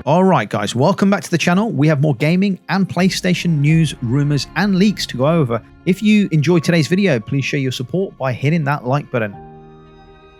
Alright guys, welcome back to the channel. We have more gaming and PlayStation news, rumours and leaks to go over. If you enjoyed today's video, please show your support by hitting that like button.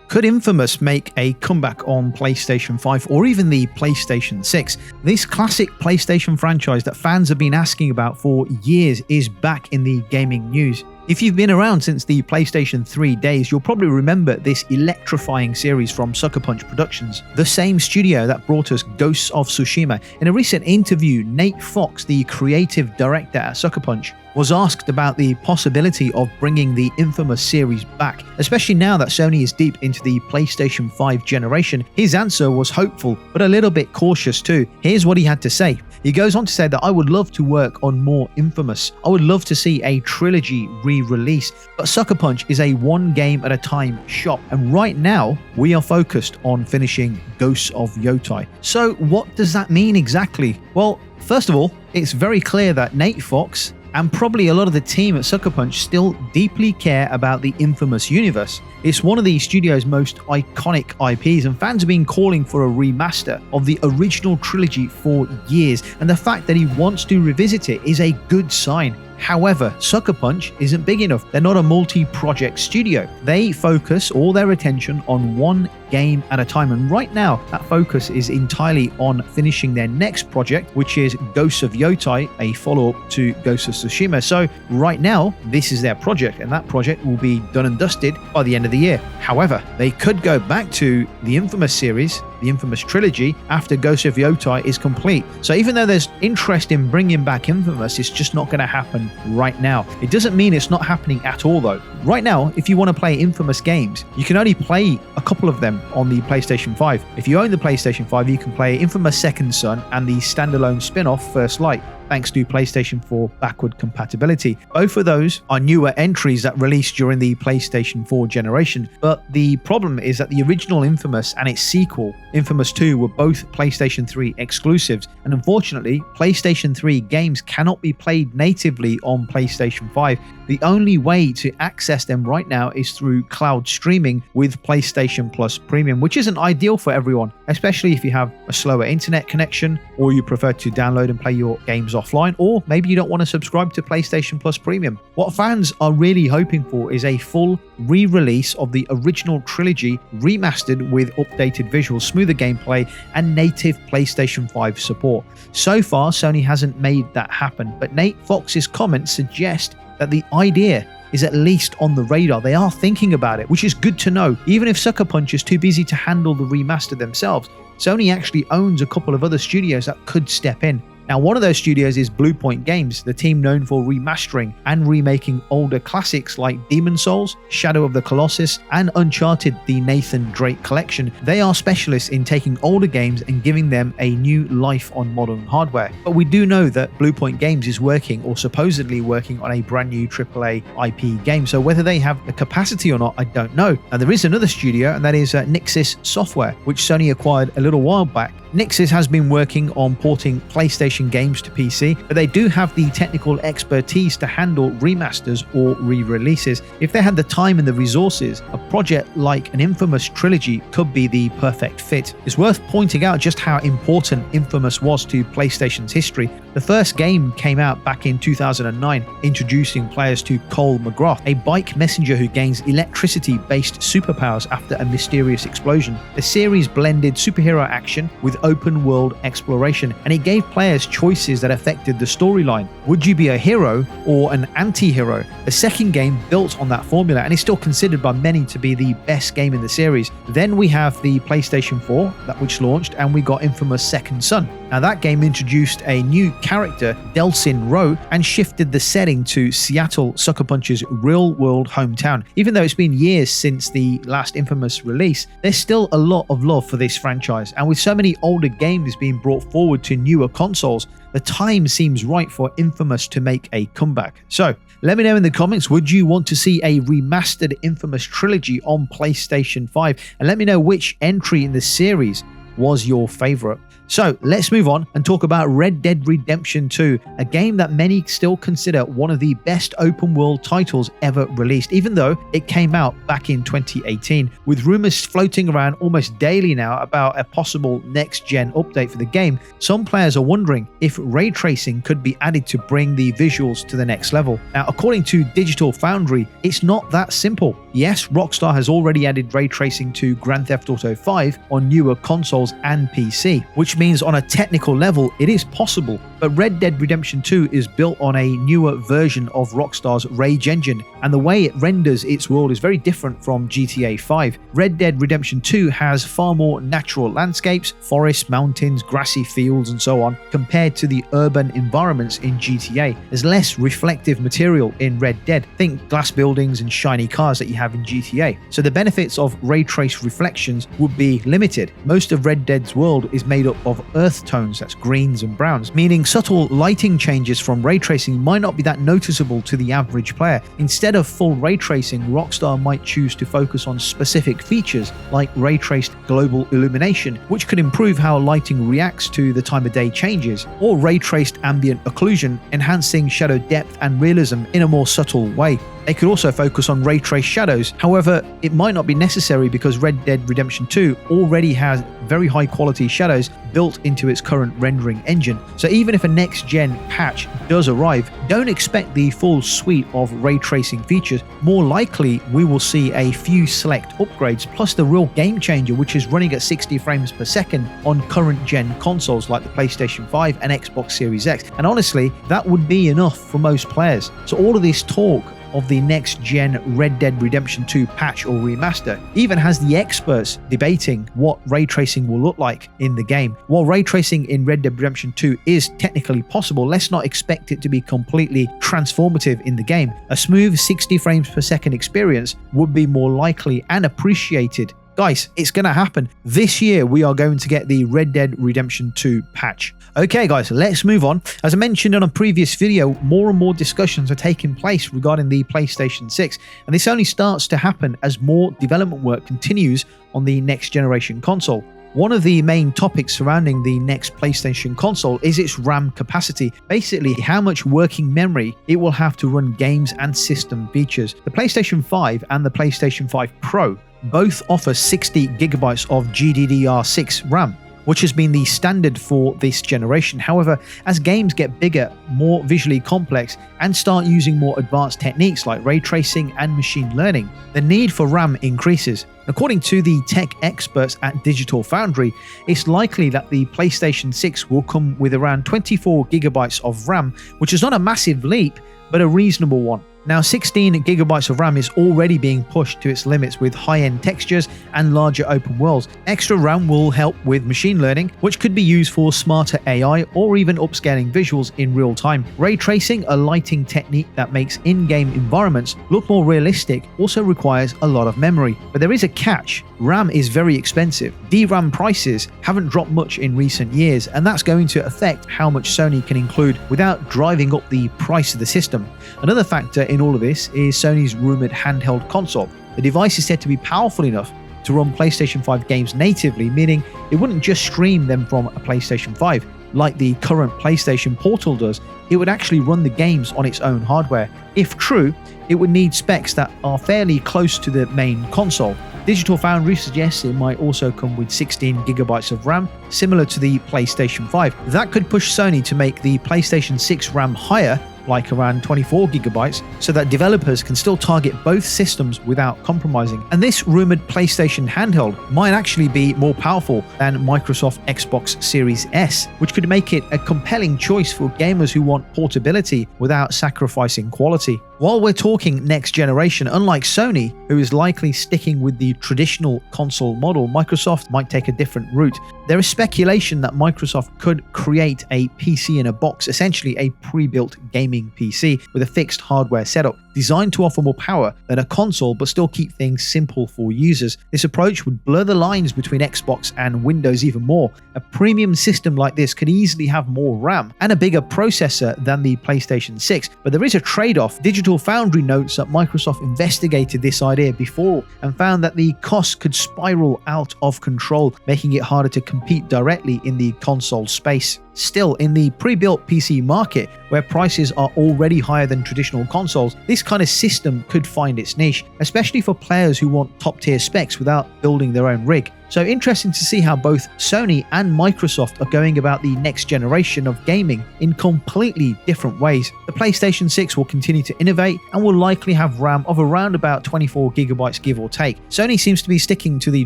Could inFAMOUS make a comeback on PlayStation 5 or even the PlayStation 6? This classic PlayStation franchise that fans have been asking about for years is back in the gaming news. If you've been around since the PlayStation 3 days, you'll probably remember this electrifying series from SuckerPunch Productions, the same studio that brought us Ghost of Tsushima. In a recent interview, Nate Fox, the creative director at SuckerPunch, was asked about the possibility of bringing the inFAMOUS series back, especially now that Sony is deep into the PlayStation 5 generation. His answer was hopeful, but a little bit cautious too. Here's what he had to say. He goes on to say that I would love to work on more inFAMOUS. I would love to see a trilogy re-release, but SuckerPunch is a one game at a time shop, and right now we are focused on finishing Ghost of Yotei. So what does that mean exactly? Well, first of all, it's very clear that Nate Fox and probably a lot of the team at SuckerPunch still deeply care about the inFAMOUS universe. It's one of the studio's most iconic IPs, and fans have been calling for a remaster of the original trilogy for years, and the fact that he wants to revisit it is a good sign. However, SuckerPunch isn't big enough. They're not a multi-project studio. They focus all their attention on one game at a time, and right now that focus is entirely on finishing their next project, which is Ghost of Yotei, a follow-up to Ghost of Tsushima. So right now this is their project, and that project will be done and dusted by the end of the year. However, they could go back to the inFAMOUS series, the inFAMOUS trilogy, after Ghost of Yotei is complete. So even though there's interest in bringing back inFAMOUS, it's just not going to happen right now. It doesn't mean it's not happening at all though. Right now, if you want to play inFAMOUS games, you can only play a couple of them on the PlayStation 5. If you own the PlayStation 5, you can play inFAMOUS Second Son and the standalone spin-off First Light, thanks to PlayStation 4 backward compatibility. Both of those are newer entries that released during the PlayStation 4 generation, but the problem is that the original inFAMOUS and its sequel, inFAMOUS 2, were both PlayStation 3 exclusives, and unfortunately, PlayStation 3 games cannot be played natively on PlayStation 5. The only way to access them right now is through cloud streaming with PlayStation Plus Premium, which isn't ideal for everyone, especially if you have a slower internet connection, or you prefer to download and play your games offline, or maybe you don't want to subscribe to PlayStation Plus Premium. What fans are really hoping for is a full re-release of the original trilogy, remastered with updated visuals, smoother gameplay, and native PlayStation 5 support. So far, Sony hasn't made that happen, but Nate Fox's comments suggest that the idea is at least on the radar. They are thinking about it, which is good to know. Even if SuckerPunch is too busy to handle the remaster themselves, Sony actually owns a couple of other studios that could step in. Now, one of those studios is Bluepoint Games, the team known for remastering and remaking older classics like Demon's Souls, Shadow of the Colossus, and Uncharted: The Nathan Drake Collection. They are specialists in taking older games and giving them a new life on modern hardware. But we do know that Bluepoint Games is working, or supposedly working, on a brand new AAA IP game. So whether they have the capacity or not, I don't know. And there is another studio, and that is Nixxes Software, which Sony acquired a little while back. Nixxes has been working on porting PlayStation games to PC, but they do have the technical expertise to handle remasters or re-releases. If they had the time and the resources, a project like an inFAMOUS trilogy could be the perfect fit. It's worth pointing out just how important inFAMOUS was to PlayStation's history. The first game came out back in 2009, introducing players to Cole McGrath, a bike messenger who gains electricity-based superpowers after a mysterious explosion. The series blended superhero action with open-world exploration, and it gave players choices that affected the storyline. Would you be a hero or an anti-hero? The second game built on that formula and is still considered by many to be the best game in the series. Then we have the PlayStation 4, which launched, and we got inFAMOUS Second Son. Now that game introduced a new character, Delsin Rowe, and shifted the setting to Seattle, SuckerPunch's real-world hometown. Even though it's been years since the last inFAMOUS release, there's still a lot of love for this franchise, and with so many older games being brought forward to newer consoles, the time seems right for inFAMOUS to make a comeback. So let me know in the comments, would you want to see a remastered inFAMOUS trilogy on PlayStation 5? And let me know which entry in the series was your favorite. So let's move on and talk about Red Dead Redemption 2, a game that many still consider one of the best open world titles ever released, even though it came out back in 2018. With rumors floating around almost daily now about a possible next-gen update for the game, some players are wondering if ray tracing could be added to bring the visuals to the next level. Now, according to Digital Foundry, it's not that simple. Yes, Rockstar has already added ray tracing to Grand Theft Auto 5 on newer consoles and PC, which means on a technical level it is possible, but Red Dead Redemption 2 is built on a newer version of Rockstar's Rage engine, and the way it renders its world is very different from GTA 5. Red Dead Redemption 2 has far more natural landscapes, forests, mountains, grassy fields and so on, compared to the urban environments in GTA. There's less reflective material in Red Dead, think glass buildings and shiny cars that you have in GTA, so the benefits of ray trace reflections would be limited. Most of Red Dead's world is made up of earth tones, that's greens and browns, meaning subtle lighting changes from ray tracing might not be that noticeable to the average player. Instead of full ray tracing, Rockstar might choose to focus on specific features like ray traced global illumination, which could improve how lighting reacts to the time of day changes, or ray traced ambient occlusion, enhancing shadow depth and realism in a more subtle way. They could also focus on ray trace shadows. However, it might not be necessary because Red Dead Redemption 2 already has very high quality shadows built into its current rendering engine. So even if a next gen patch does arrive, don't expect the full suite of ray tracing features. More likely, we will see a few select upgrades plus the real game changer, which is running at 60 frames per second on current gen consoles like the PlayStation 5 and Xbox Series X. And honestly, that would be enough for most players. So all of this talk of the next-gen Red Dead Redemption 2 patch or remaster even has the experts debating what ray tracing will look like in the game. While ray tracing in Red Dead Redemption 2 is technically possible, let's not expect it to be completely transformative in the game. A smooth 60 frames per second experience would be more likely and appreciated. Guys, it's going to happen. This year we are going to get the Red Dead Redemption 2 patch. Okay guys, let's move on. As I mentioned in a previous video, more and more discussions are taking place regarding the PlayStation 6, and this only starts to happen as more development work continues on the next generation console. One of the main topics surrounding the next PlayStation console is its RAM capacity, basically how much working memory it will have to run games and system features. The PlayStation 5 and the PlayStation 5 Pro both offer 60 gigabytes of GDDR6 RAM, which has been the standard for this generation. However, as games get bigger, more visually complex, and start using more advanced techniques like ray tracing and machine learning, the need for RAM increases. According to the tech experts at Digital Foundry, it's likely that the PlayStation 6 will come with around 24 gigabytes of RAM, which is not a massive leap, but a reasonable one. Now, 16 gigabytes of RAM is already being pushed to its limits with high-end textures and larger open worlds. Extra RAM will help with machine learning, which could be used for smarter AI or even upscaling visuals in real time. Ray tracing, a lighting technique that makes in-game environments look more realistic, also requires a lot of memory. But there is a catch. RAM is very expensive. DRAM prices haven't dropped much in recent years, and that's going to affect how much Sony can include without driving up the price of the system. Another factor in all of this is Sony's rumored handheld console. The device is said to be powerful enough to run PlayStation 5 games natively, meaning it wouldn't just stream them from a PlayStation 5 like the current PlayStation Portal does. It would actually run the games on its own hardware. If true, it would need specs that are fairly close to the main console. Digital Foundry suggests it might also come with 16 gigabytes of RAM, similar to the PlayStation 5. That could push Sony to make the PlayStation 6 RAM higher, like around 24 gigabytes, so that developers can still target both systems without compromising. And this rumored PlayStation handheld might actually be more powerful than Microsoft Xbox Series S, which could make it a compelling choice for gamers who want portability without sacrificing quality. While we're talking next generation, unlike Sony, who is likely sticking with the traditional console model, Microsoft might take a different route. There is speculation that Microsoft could create a PC in a box, essentially a pre-built gaming PC with a fixed hardware setup, designed to offer more power than a console but still keep things simple for users. This approach would blur the lines between Xbox and Windows even more. A premium system like this could easily have more RAM and a bigger processor than the PlayStation 6, but there is a trade-off. Digital Digital Foundry notes that Microsoft investigated this idea before and found that the costs could spiral out of control, making it harder to compete directly in the console space. Still, in the pre-built PC market, where prices are already higher than traditional consoles, this kind of system could find its niche, especially for players who want top-tier specs without building their own rig. So interesting to see how both Sony and Microsoft are going about the next generation of gaming in completely different ways. The PlayStation 6 will continue to innovate and will likely have RAM of around about 24GB give or take. Sony seems to be sticking to the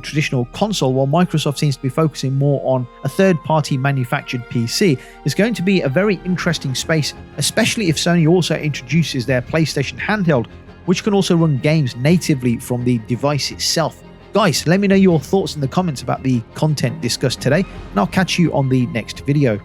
traditional console, while Microsoft seems to be focusing more on a third-party manufactured PC. It's going to be a very interesting space, especially if Sony also introduces their PlayStation handheld, which can also run games natively from the device itself. Guys, let me know your thoughts in the comments about the content discussed today, and I'll catch you on the next video.